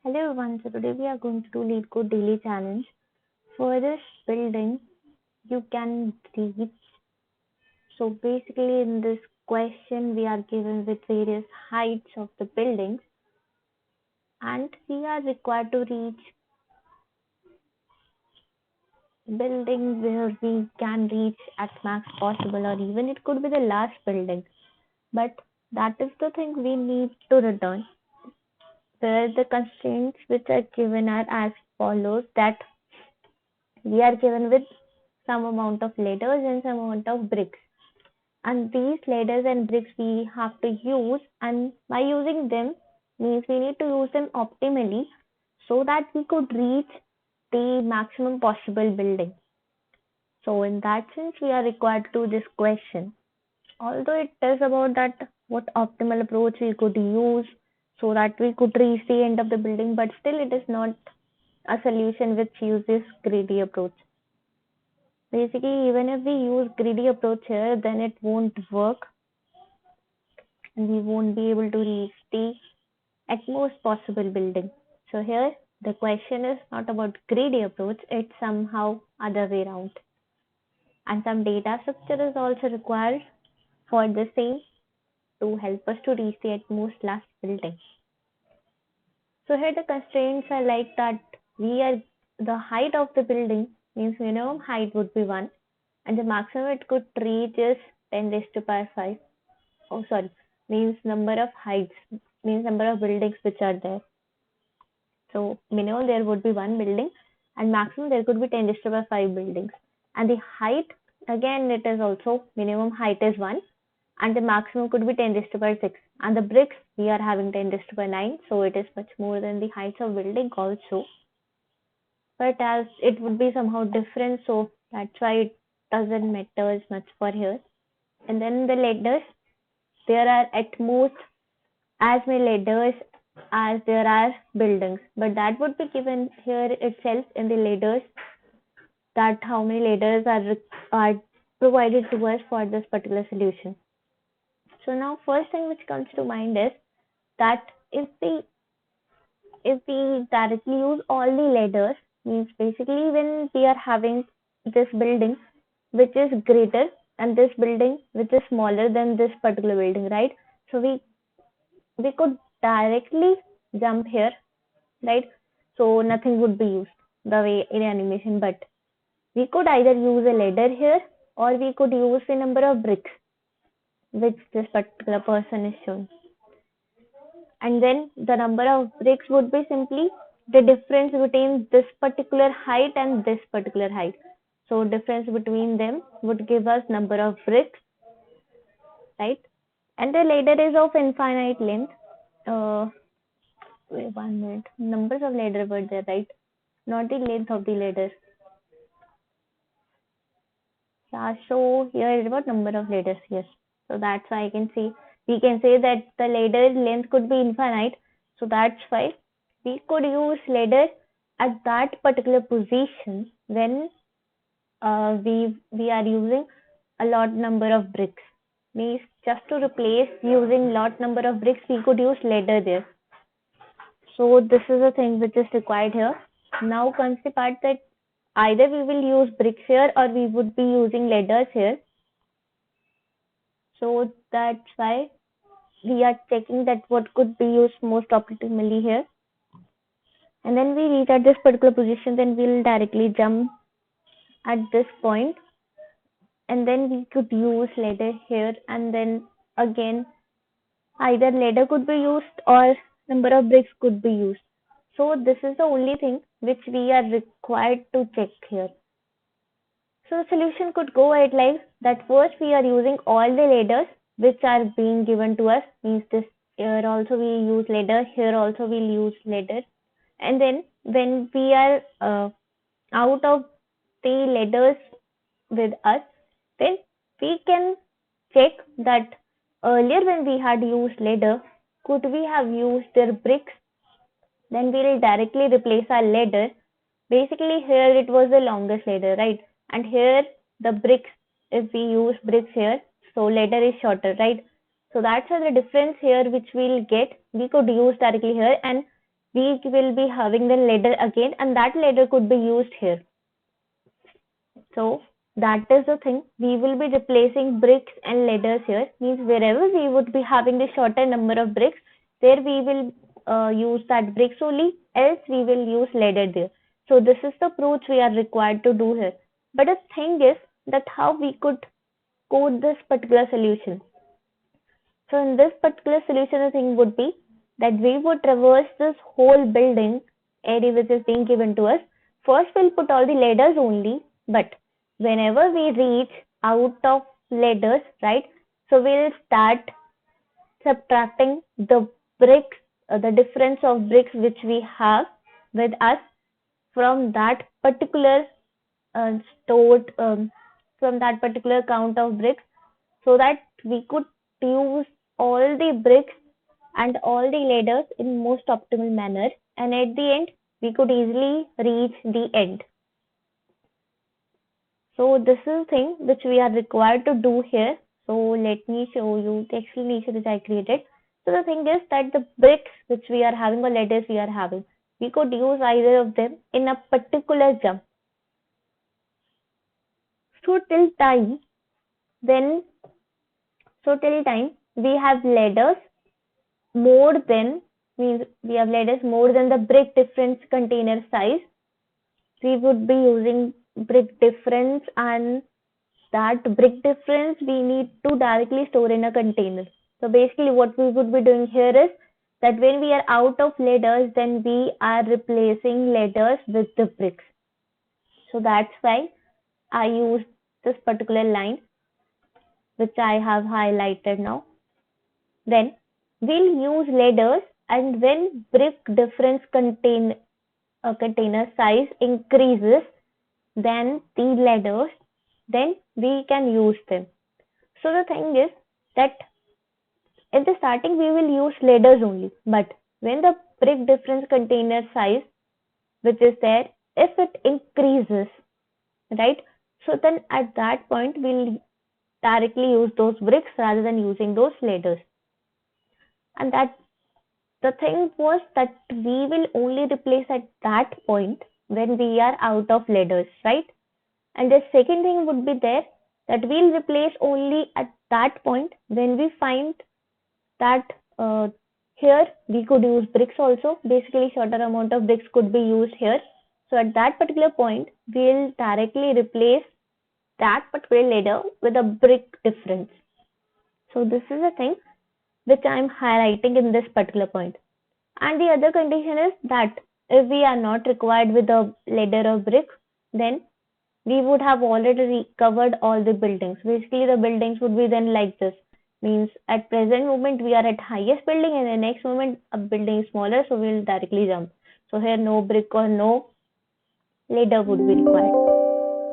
Hello everyone, so today we are going to do Leetcode daily challenge. For this building, you can reach. So basically in this question, we are given with various heights of the buildings and we are required to reach building where we can reach at max possible, or even it could be the last building. But that is the thing we need to return, where the constraints which are given are as follows: that we are given with some amount of ladders and some amount of bricks, and these ladders and bricks we have to use, and by using them means we need to use them optimally so that we could reach the maximum possible building. So in that sense we are required to do this question, although it is about that what optimal approach we could use so that we could reach the end of the building, but still it is not a solution which uses greedy approach. Basically, even if we use greedy approach here, then it won't work and we won't be able to reach the utmost possible building. So here the question is not about greedy approach, it's somehow other way around. And some data structure is also required for the same to help us to reach the utmost last building. So here the constraints are like that the height of the building means minimum height would be 1 and the maximum it could reach is 10 raised to power 5. Oh, sorry, means number of heights, means number of buildings which are there. So minimum there would be 1 building and maximum there could be 10 raised to power 5 buildings. And the height, again it is also minimum height is 1 and the maximum could be 10 raised to power 6. And the bricks we are having 10 raised to power 9, so it is much more than the heights of building also. But as it would be somehow different, so that's why it doesn't matter as much for here. And then the ladders, there are at most as many ladders as there are buildings, but that would be given here itself in the ladders, that how many ladders are provided to us for this particular solution. So now first thing which comes to mind is that if we directly use all the ladders, means basically when we are having this building which is greater and this building which is smaller than this particular building, right? So we could directly jump here, right? So nothing would be used the way in animation, but we could either use a ladder here or we could use the number of bricks which this particular person is showing. And then the number of bricks would be simply the difference between this particular height and this particular height. So difference between them would give us number of bricks, right? And the ladder is of infinite length. Wait 1 minute. Numbers of ladder were there, right? Not the length of the ladder. Yeah, so here is about number of ladders, yes. So that's why we can say that the ladder length could be infinite. So that's why we could use ladder at that particular position when we are using a lot number of bricks. Means just to replace using lot number of bricks, we could use ladder there. So this is a thing which is required here. Now comes the part that either we will use bricks here or we would be using ladders here. So that's why we are checking that what could be used most optimally here. And then we reach at this particular position, then we'll directly jump at this point. And then we could use ladder here, and then again either ladder could be used or number of bricks could be used. So this is the only thing which we are required to check here. So the solution could go ahead like that. First we are using all the ladders which are being given to us, means this here also we use ladder, here also we'll use ladder. And then when we are out of the ladders with us, then we can check that earlier when we had used ladder, could we have used their bricks? Then we'll directly replace our ladder. Basically here it was the longest ladder, right? And here the bricks, if we use bricks here, so ladder is shorter, right? So that's the difference here which we'll get. We could use directly here, and we will be having the ladder again, and that ladder could be used here. So that is the thing. We will be replacing bricks and ladders here. Means wherever we would be having the shorter number of bricks, there we will use that bricks only, else we will use ladder there. So this is the approach we are required to do here. But the thing is that how we could code this particular solution. So in this particular solution, the thing would be that we would traverse this whole building area which is being given to us. First, we'll put all the ladders only, but whenever we reach out of ladders, right? So we'll start subtracting the bricks, the difference of bricks which we have with us from that particular stored, from that particular count of bricks, so that we could use all the bricks and all the ladders in most optimal manner, and at the end we could easily reach the end. So this is the thing which we are required to do here. So let me show you the explanation which I created. So the thing is that the bricks which we are having or ladders we are having, we could use either of them in a particular jump. So till time we have ladders more than, means we have ladders more than the brick difference container size. We would be using brick difference, and that brick difference we need to directly store in a container. So basically what we would be doing here is that when we are out of ladders, then we are replacing ladders with the bricks. So that's why I used this particular line which I have highlighted now. Then we'll use ladders, and when brick difference container size increases than the ladders, then we can use them. So the thing is that in the starting we will use ladders only, but when the brick difference container size which is there, if it increases, right, so then at that point we'll directly use those bricks rather than using those ladders. And that the thing was that we will only replace at that point when we are out of ladders, right? And the second thing would be there that we'll replace only at that point when we find that here we could use bricks also. Basically shorter amount of bricks could be used here. So at that particular point, we'll directly replace that particular ladder with a brick difference. So this is a thing which I'm highlighting in this particular point. And the other condition is that if we are not required with a ladder or brick, then we would have already covered all the buildings. Basically the buildings would be then like this. Means at present moment we are at highest building, and the next moment a building is smaller, so we'll directly jump. So here no brick or no ladder would be required.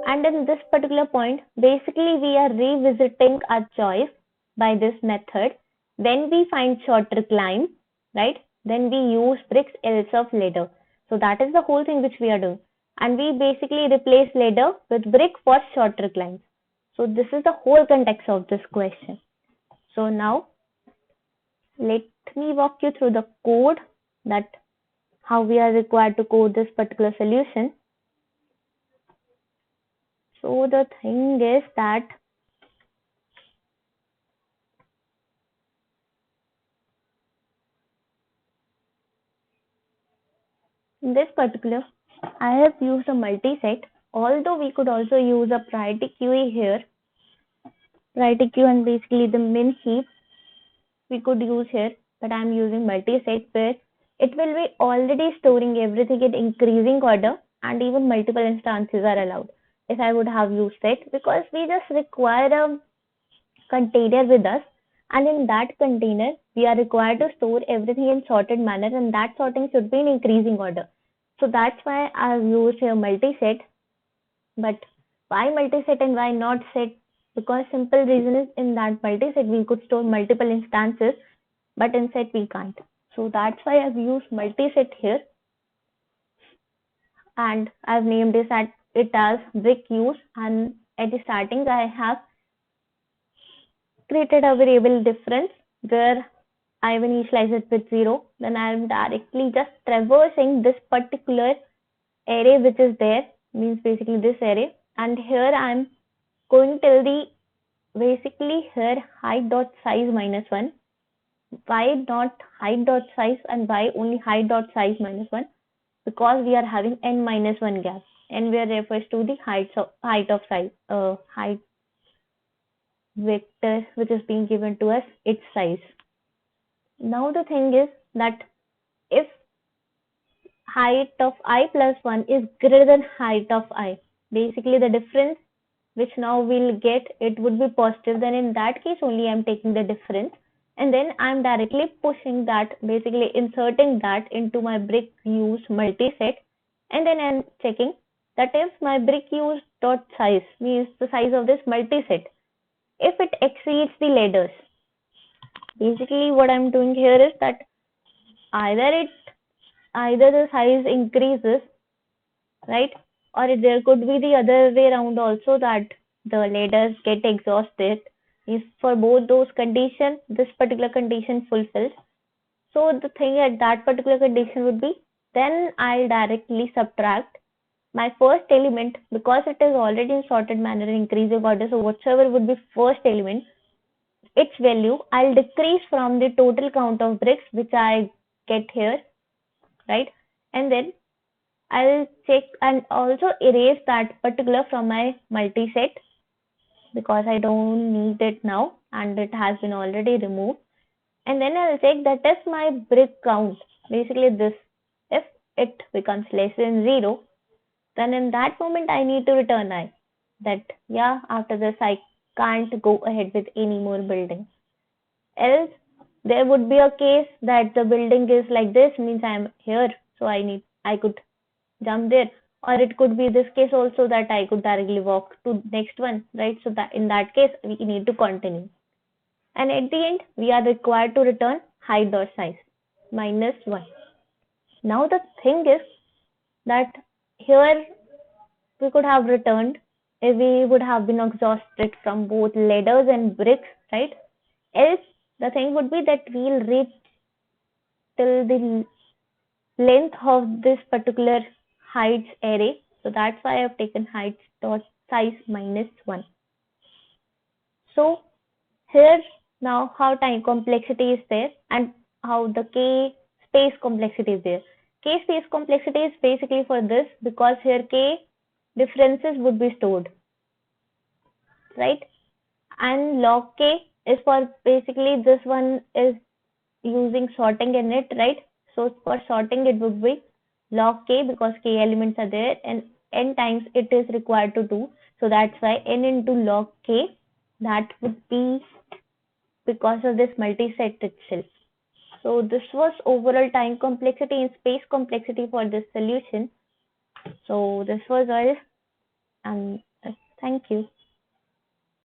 And in this particular point, basically we are revisiting our choice by this method. When we find shorter climb, right, then we use bricks else of ladder. So that is the whole thing which we are doing. And we basically replace ladder with brick for shorter climbs. So this is the whole context of this question. So now let me walk you through the code, that how we are required to code this particular solution. So the thing is that in this particular, I have used a multi-set, although we could also use a priority queue here. Priority queue and basically the min heap we could use here, but I'm using multi-set where it will be already storing everything in increasing order, and even multiple instances are allowed. If I would have used set, because we just require a container with us, and in that container we are required to store everything in sorted manner, and that sorting should be in increasing order. So that's why I've used here multi-set. But why multi-set and why not set? Because simple reason is in that multi-set we could store multiple instances, but in set we can't. So that's why I've used multi-set here, and I've named it as brick use, and at the starting I have created a variable difference where I will initialize it with 0, then I'm directly just traversing this particular array which is there, means basically this array, and here I'm going till the basically here height dot size minus 1. Why not height dot size and why only height dot size minus 1? Because we are having n minus 1 gap, and where refers to the height of size, height vector which is being given to us, its size. Now the thing is that if height of I plus 1 is greater than height of I, basically the difference which now we'll get, it would be positive, then in that case only I'm taking the difference, and then I'm directly pushing that, basically inserting that into my brick use multiset, and then I'm checking that if my brick use dot size, means the size of this multiset, if it exceeds the ladders, basically what I'm doing here is that either the size increases, right, or there could be the other way around also, that the ladders get exhausted. If for both those conditions this particular condition fulfills, so the thing at that particular condition would be, then I'll directly subtract my first element, because it is already in sorted manner in increasing order, so whatsoever would be first element, its value I'll decrease from the total count of bricks which I get here, right, and then I'll check and also erase that particular from my multi-set, because I don't need it now and it has been already removed. And then I'll check that if my brick count, basically this, if it becomes less than 0, then in that moment I need to return I, that yeah, after this I can't go ahead with any more building. Else there would be a case that the building is like this, means I'm here, so I could jump there, or it could be this case also that I could directly walk to next one, right? So that in that case we need to continue, and at the end we are required to return height dot size minus 1. Now the thing is that here we could have returned if we would have been exhausted from both ladders and bricks, right? Else the thing would be that we'll reach till the length of this particular heights array. So that's why I've taken heights dot size minus 1. So here now how time complexity is there and how the k space complexity is there. K space complexity is basically for this, because here k differences would be stored, right? And log k is for basically this one is using sorting in it, right? So for sorting it would be log k, because k elements are there and n times it is required to do. So that's why n into log k, that would be because of this multi-set itself. So this was overall time complexity and space complexity for this solution. So this was all, and thank you.